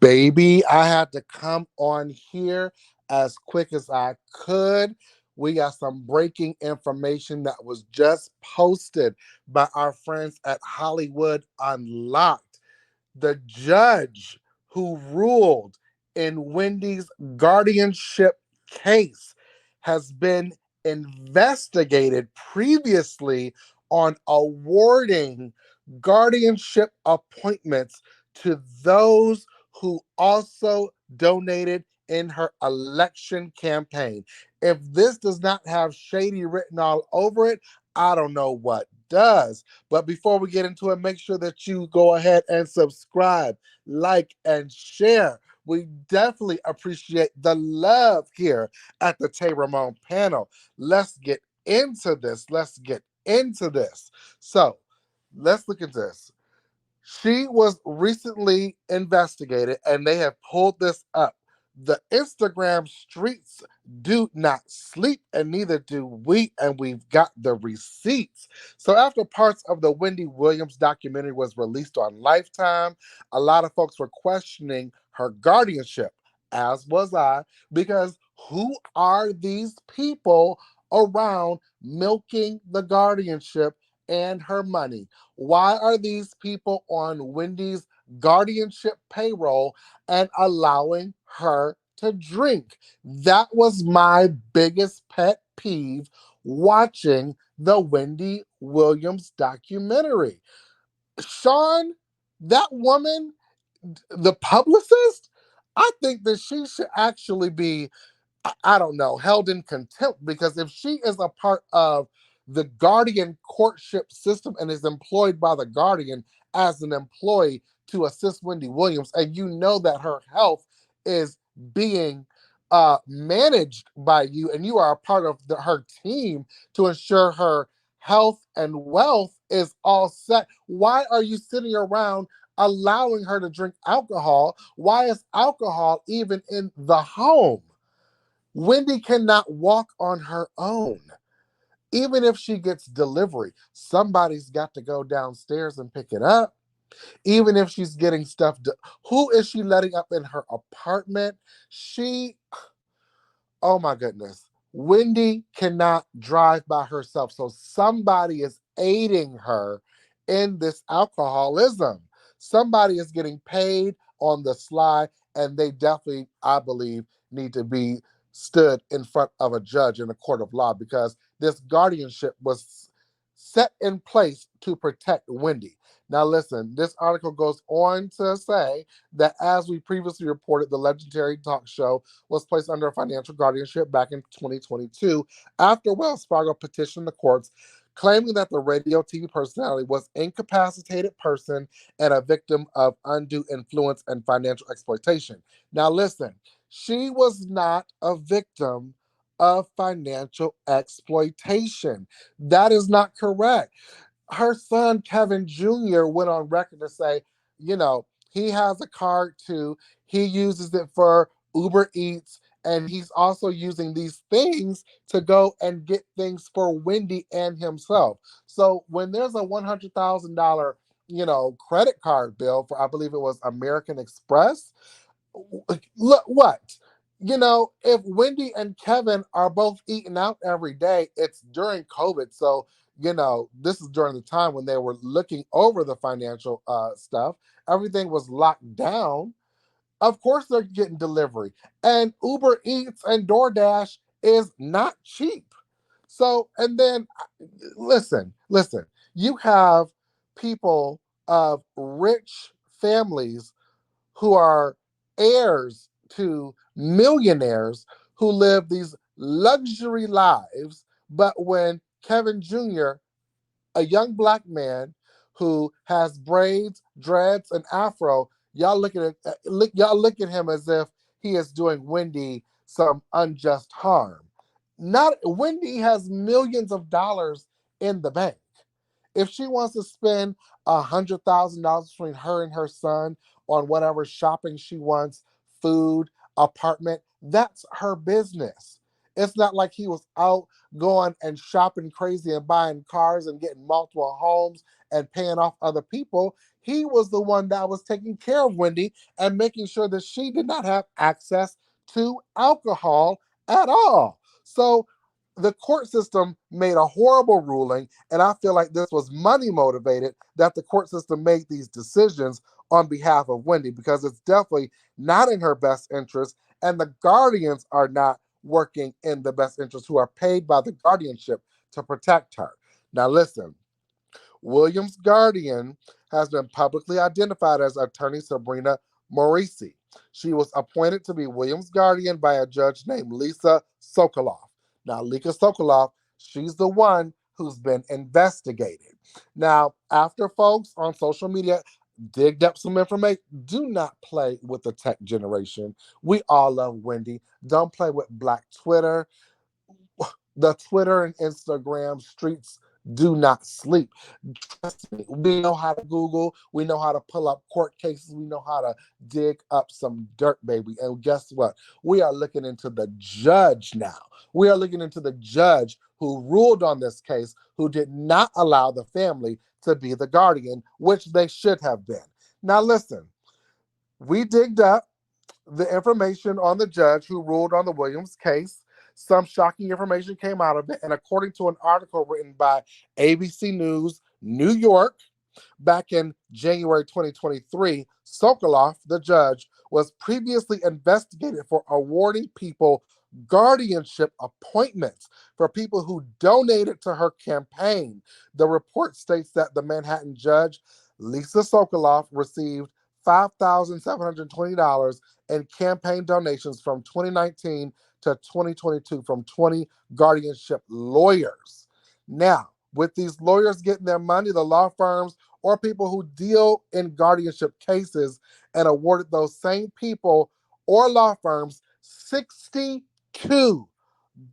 Baby, I had to come on here as quick as I could. We got some breaking information that was just posted by our friends at Hollywood Unlocked. The judge who ruled in Wendy's guardianship case has been investigated previously on awarding guardianship appointments to those who also donated in her election campaign. If this does not have shady written all over it, I don't know what does. But before we get into it, make sure that you go ahead and subscribe, like, and share. We definitely appreciate the love here at the Tay Ramon panel. Let's get into this. So let's look at this. She was recently investigated, and they have pulled this up. The Instagram streets do not sleep, and neither do we, and we've got the receipts. So after parts of the Wendy Williams documentary was released on Lifetime, a lot of folks were questioning her guardianship, as was I, because who are these people around milking the guardianship and her money? Why are these people on Wendy's guardianship payroll and allowing her to drink? That was my biggest pet peeve watching the Wendy Williams documentary. Sean, that woman, the publicist, I think that she should actually be, I don't know, held in contempt, because if she is a part of the Guardian courtship system and is employed by the Guardian as an employee to assist Wendy Williams, and you know that her health is being managed by you, and you are a part of her team to ensure her health and wealth is all set, why are you sitting around allowing her to drink alcohol? Why is alcohol even in the home? Wendy cannot walk on her own. Even if she gets delivery, somebody's got to go downstairs and pick it up. Even if she's getting stuff, who is she letting up in her apartment? Oh my goodness. Wendy cannot drive by herself. So somebody is aiding her in this alcoholism. Somebody is getting paid on the sly, and they definitely, I believe, need to be stood in front of a judge in a court of law, because this guardianship was set in place to protect Wendy. Now, listen, this article goes on to say that, as we previously reported, the legendary talk show was placed under financial guardianship back in 2022 after Wells Fargo petitioned the courts, claiming that the radio TV personality was an incapacitated person and a victim of undue influence and financial exploitation. Now, listen, she was not a victim of financial exploitation. That is not correct. Her son, Kevin Jr., went on record to say, he has a card too. He uses it for Uber Eats, and he's also using these things to go and get things for Wendy and himself. So when there's a $100,000, credit card bill for, I believe it was American Express, look what? If Wendy and Kevin are both eating out every day, it's during COVID. So, this is during the time when they were looking over the financial stuff. Everything was locked down. Of course, they're getting delivery. And Uber Eats and DoorDash is not cheap. So, and then, listen, you have people of rich families who are heirs to millionaires who live these luxury lives. But when Kevin Jr., a young black man who has braids, dreads, and afro, y'all look at him as if he is doing Wendy some unjust harm. Not Wendy has millions of dollars in the bank. If she wants to spend $100,000 between her and her son on whatever shopping she wants, food, apartment, that's her business. It's not like he was out going and shopping crazy and buying cars and getting multiple homes and paying off other people. he was the one that was taking care of Wendy and making sure that she did not have access to alcohol at all. So the court system made a horrible ruling, and I feel like this was money motivated that the court system made these decisions on behalf of Wendy, because it's definitely not in her best interest, and the guardians are not working in the best interest, who are paid by the guardianship to protect her. Now listen, Williams' guardian has been publicly identified as attorney Sabrina Morisi. She was appointed to be Williams' guardian by a judge named Lisa Sokoloff. Now, Lisa Sokoloff, she's the one who's been investigated. Now, after folks on social media digged up some information, do not play with the tech generation. We all love Wendy. Don't play with Black Twitter. The Twitter and Instagram streets do not sleep. Trust me, we know how to Google, we know how to pull up court cases, we know how to dig up some dirt, baby. And guess what? We are looking into the judge now. We are looking into the judge who ruled on this case, who did not allow the family to be the guardian, which they should have been. Now, listen, we digged up the information on the judge who ruled on the Williams case. Some shocking information came out of it, and according to an article written by ABC News New York back in January 2023, Sokoloff, the judge, was previously investigated for awarding people guardianship appointments for people who donated to her campaign. The report states that the Manhattan judge, Lisa Sokoloff, received $5,720 in campaign donations from 2019 to 2022 from 20 guardianship lawyers. Now, with these lawyers getting their money, the law firms or people who deal in guardianship cases and awarded those same people or law firms 62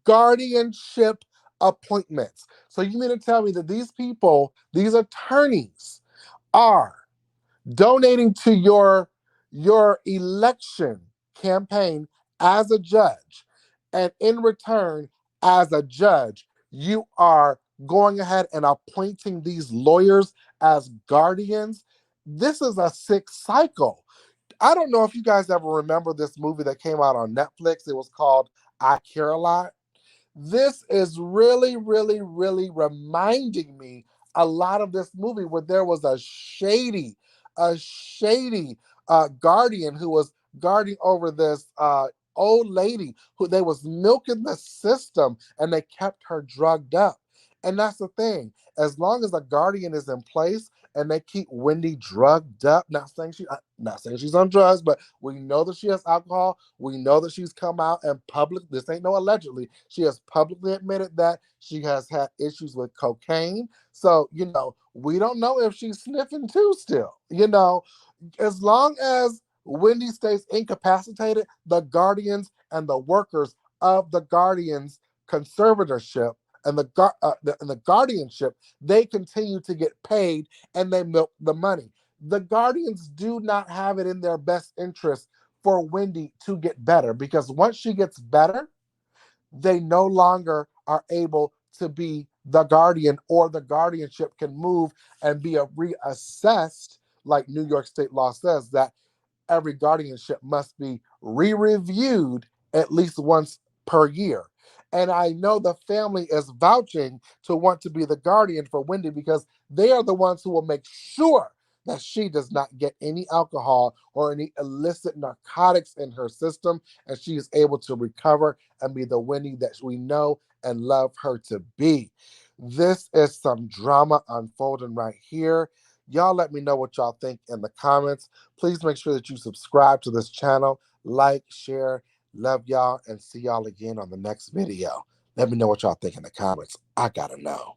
guardianship appointments. So you mean to tell me that these people, these attorneys, are donating to your election campaign as a judge, and in return, as a judge, you are going ahead and appointing these lawyers as guardians? This is a sick cycle. I don't know if you guys ever remember this movie that came out on Netflix. It was called I Care a Lot. This is really, really, really reminding me a lot of this movie, where there was a shady guardian who was guarding over this old lady who they was milking the system, and they kept her drugged up. And that's the thing. As long as a guardian is in place and they keep Wendy drugged up, not saying she's on drugs, but we know that she has alcohol. We know that she's come out and public. This ain't no allegedly. She has publicly admitted that she has had issues with cocaine. So, we don't know if she's sniffing too still. As long as Wendy stays incapacitated, the guardians and the workers of the guardians conservatorship and the guardianship, they continue to get paid and they milk the money. The guardians do not have it in their best interest for Wendy to get better, because once she gets better, they no longer are able to be the guardian, or the guardianship can move and be reassessed, like New York state law says that every guardianship must be re-reviewed at least once per year. And I know the family is vouching to want to be the guardian for Wendy, because they are the ones who will make sure that she does not get any alcohol or any illicit narcotics in her system, and she is able to recover and be the Wendy that we know and love her to be. This is some drama unfolding right here. Y'all let me know what y'all think in the comments. Please make sure that you subscribe to this channel, like, share. Love y'all, and see y'all again on the next video. Let me know what y'all think in the comments. I gotta know.